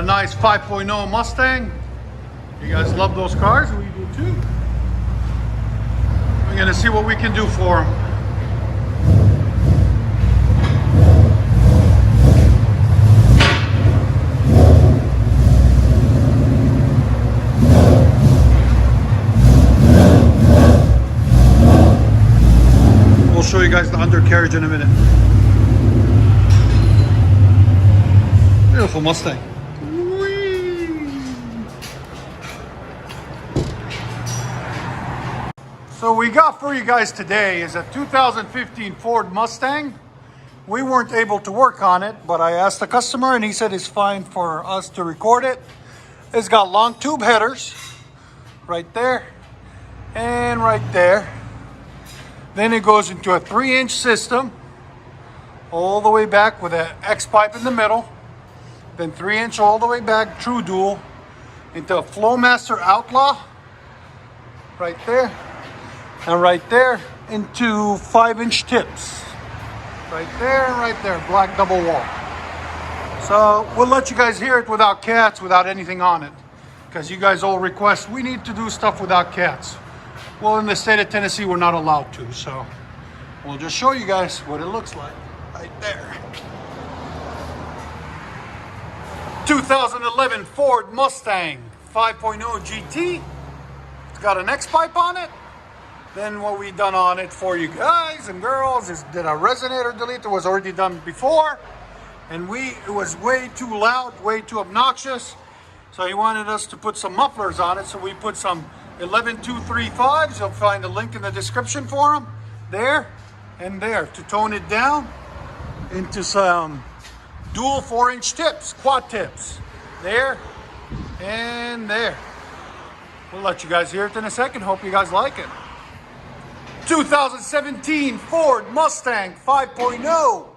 nice 5.0 Mustang. You guys love those cars, we do too. We're gonna see what we can do for them. We'll show you guys the undercarriage in a minute. Beautiful Mustang. So we got for you guys today is a 2015 Ford Mustang. We weren't able to work on it, but I asked the customer and he said it's fine for us to record it. It's got long tube headers right there and right there. Then it goes into a 3-inch system all the way back with an X pipe in the middle. Then 3-inch all the way back, true dual, into a FLOWMASTER Outlaw right there. And right there into 5-inch tips. Right there and right there, black double wall. So we'll let you guys hear it without cats, without anything on it. Because you guys all request, we need to do stuff without cats. Well, in the state of Tennessee, we're not allowed to. So we'll just show you guys what it looks like right there. 2011 Ford Mustang 5.0 GT. It's got an X pipe on it. Then what we done on it for you guys and girls is did a resonator delete that was already done before, and it was way too loud, way too obnoxious. So he wanted us to put some mufflers on it, so we put some 11235s. You'll find a link in the description for them there and there to tone it down into some dual 4-inch tips, quad tips there and there. We'll let you guys hear it in a second. Hope you guys like it. 2017 Ford Mustang 5.0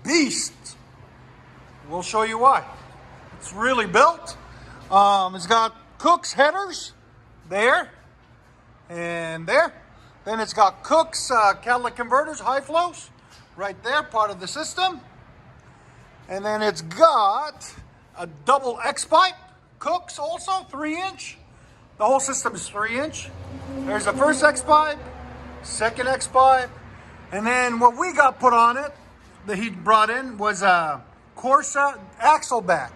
Beast. We'll show you why. It's really built. It's got Cook's headers there and there. Then it's got Cook's catalytic converters, high flows, right there, part of the system. And then it's got a double X pipe, Cook's also, 3-inch. The whole system is 3-inch. There's the first X pipe, second X pipe, and then what we got put on it that he brought in was a Corsa axle back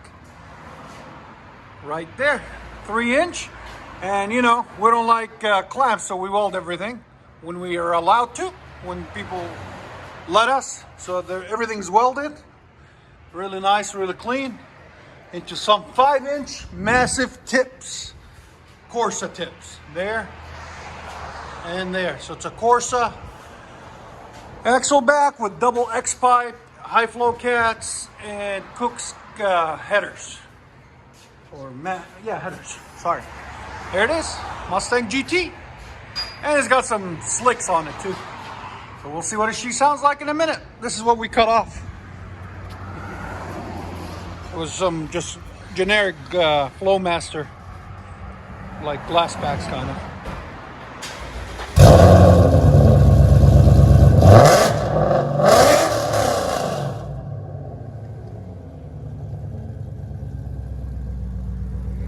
right there, 3-inch. And you know, we don't like clamps, so we weld everything when we are allowed to, when people let us. So everything's welded, really nice, really clean, into some 5-inch massive tips, Corsa tips there and there. So it's a Corsa axle back with double X pipe, high flow cats, and Cook's headers. Or headers. Sorry. There it is, Mustang GT, and it's got some slicks on it too. So we'll see what she sounds like in a minute. This is what we cut off. It was some just generic FLOWMASTER, like glass backs kind of.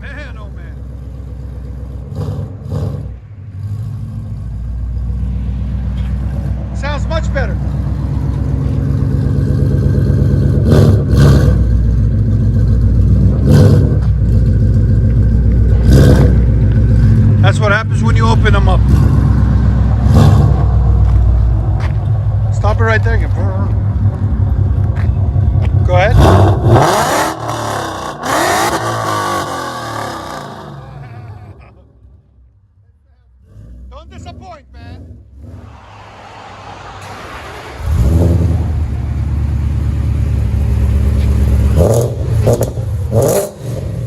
Man, oh man. Sounds much better. That's what happens when you open them up. Stop it right there. Go ahead. Don't disappoint, man.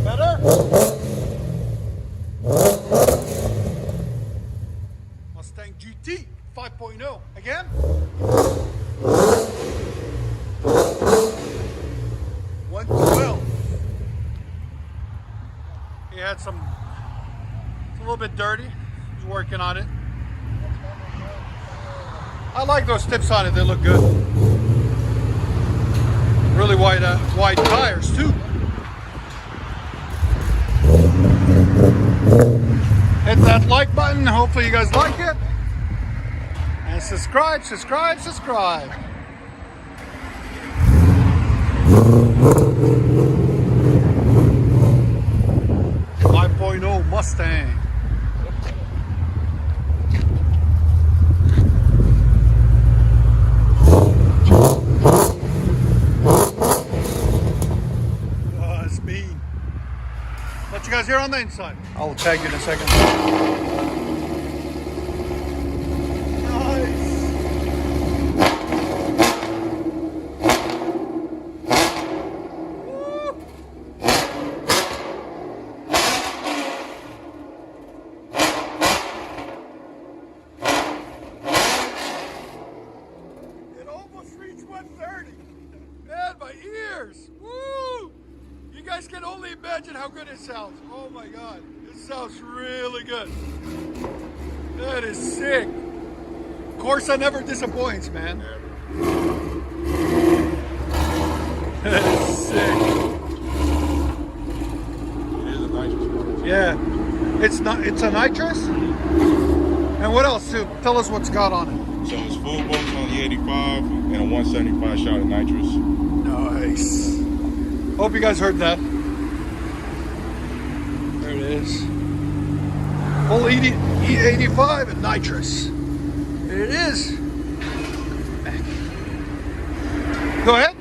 Better? Mustang GT 5.0 again. 1.2L. He had it's a little bit dirty. He's working on it. I like those tips on it. They look good. Really wide tires too. Hit that like button. Hopefully you guys like it. And subscribe, subscribe, subscribe. 5.0 Mustang. Oh, it's mean. Let you guys hear on the inside. I'll tag you in a second. Nice. It almost reached 130. Man, my ears. Woo! You guys can only imagine how good it sounds. Oh my God. It sounds really good. That is sick. Corsa never disappoints, man. That is sick. It is a nitrous. Yeah. It's a nitrous? And what else, too? Tell us what's got on it. So it's full bolts on the 85 and a 175 shot of nitrous. Nice. Hope you guys heard that. There it is. Full E85 and nitrous. There it is. Go ahead.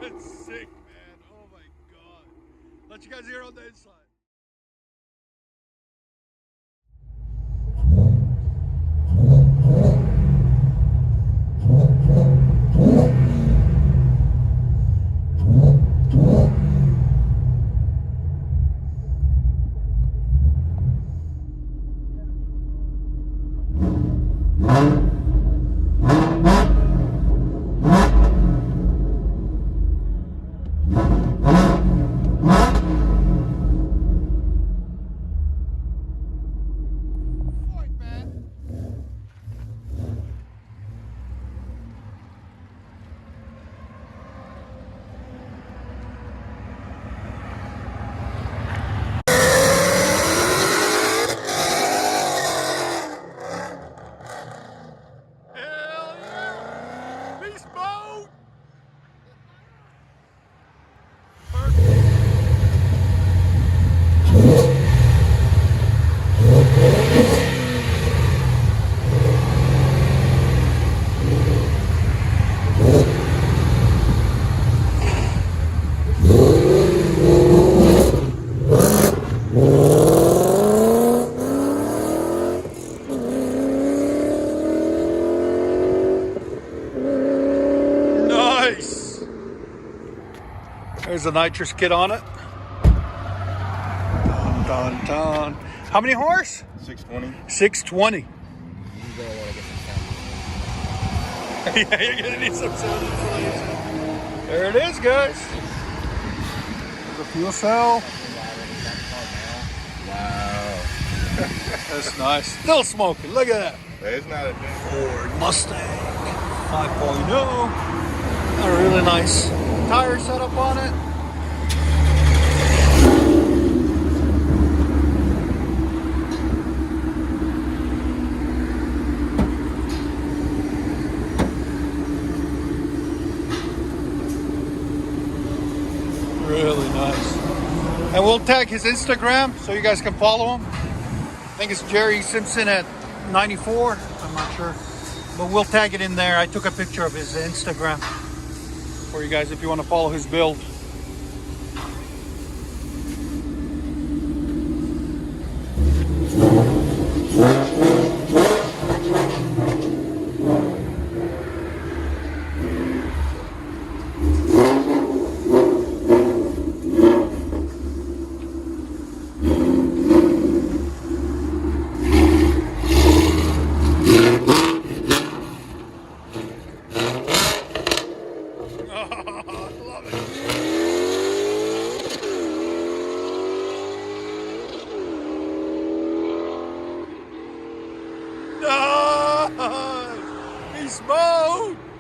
It's sick, man. Oh my God. Let you guys hear on the inside. There's a nitrous kit on it. Dun, dun, dun. How many horse? 620. 620. Yeah, you're gonna need some sound insulation. There it is, guys. There's a fuel cell. Wow. That's nice. Still smoking. Look at that. It's not a thing. Ford Mustang 5.0. A really nice tire setup on it. Really nice. And we'll tag his Instagram so you guys can follow him. I think it's Jerry Simpson at 94. I'm not sure. But we'll tag it in there. I took a picture of his Instagram for you guys if you want to follow his build. beast mode.